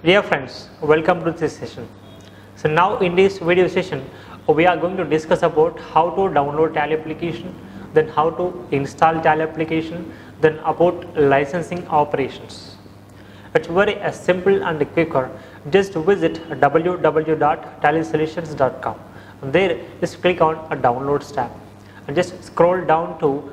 Dear friends, welcome to this session. So now in this video session, we are going to discuss about how to download Tally application, then how to install Tally application, then about licensing operations. It's very simple and quicker. Just visit www.tallysolutions.com. There, just click on a downloads tab and just scroll down to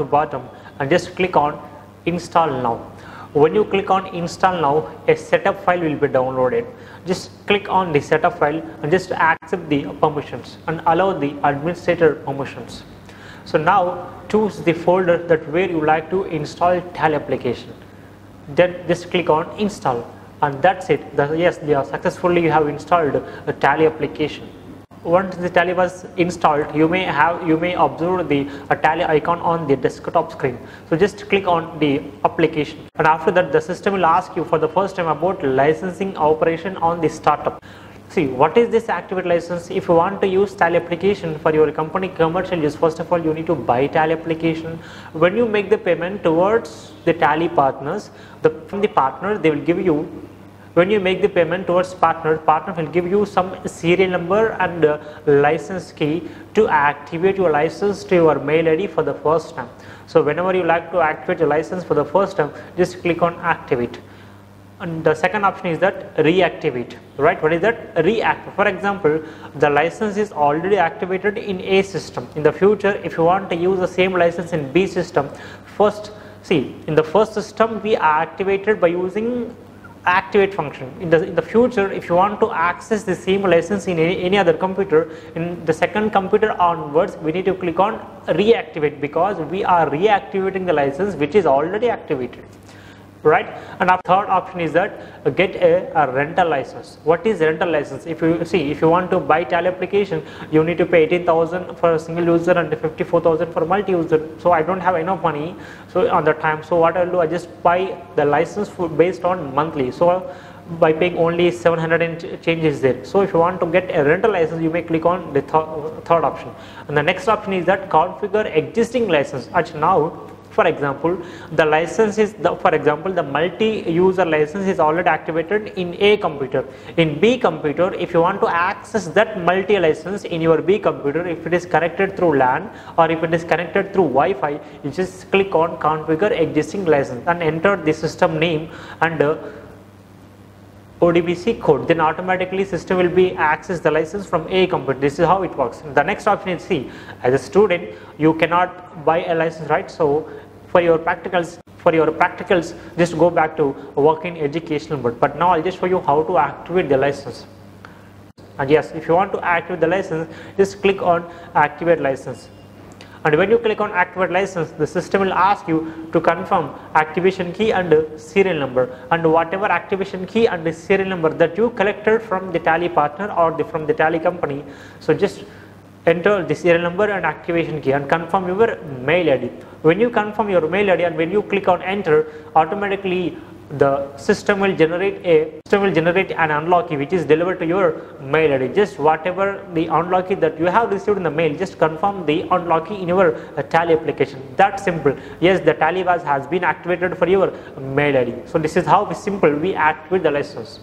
bottom and just click on install now. When you click on install now, a setup file will be downloaded. Just click on the setup file and just accept the permissions and allow the administrator permissions. So now choose the folder that where you like to install Tally application. Then just click on install and that's it. Yes, successfully you have installed a Tally application. Once the Tally was installed, you may observe the Tally icon on the desktop screen. So just click on the application, and after that the system will ask you for the first time about licensing operation on the startup. See, what is this activate license? If you want to use Tally application for your company commercial use, first of all you need to buy Tally application. When you make the payment towards the Tally partners, from the partner they will give you. When you make the payment towards partner will give you some serial number and license key to activate your license to your mail ID for the first time. So whenever you like to activate your license for the first time, just click on activate. And the second option is that reactivate, right? What is that? Reactivate. For example, the license is already activated in A system. In the future, if you want to use the same license in B system, first, see, in the first system we activated by using activate function. In the future, if you want to access the same license in any other computer, in the second computer onwards, we need to click on reactivate because we are reactivating the license which is already activated, right? And our third option is that get a rental license. What is rental license? If you want to buy Tally application, you need to pay 18,000 for a single user and 54,000 for multi-user. So I don't have enough money so on the time. So what I'll do, I just buy the license based on monthly. So by paying only 700 and changes there. So if you want to get a rental license, you may click on the third option. And the next option is that configure existing license. Actually now, for example, the license is the multi-user license is already activated in A computer. In B computer, if you want to access that multi-license in your B computer, if it is connected through LAN or if it is connected through Wi-Fi, you just click on configure existing license and enter the system name and ODBC code. Then automatically system will be access the license from A computer. This is how it works. The next option is C. As a student, you cannot buy a license, right? So for your practicals, just go back to work in educational mode. But now I'll just show you how to activate the license. And yes, if you want to activate the license, just click on activate license. And when you click on activate license, the system will ask you to confirm activation key and serial number, and whatever activation key and the serial number that you collected from the Tally partner or from the Tally company. So just enter the serial number and activation key and confirm your mail ID. When you confirm your mail ID and when you click on enter, automatically the system will generate an unlock key which is delivered to your mail ID. Just whatever the unlock key that you have received in the mail, just confirm the unlock key in your Tally application. That's simple. Yes, the Tally has been activated for your mail ID. So this is how simple we activate the license.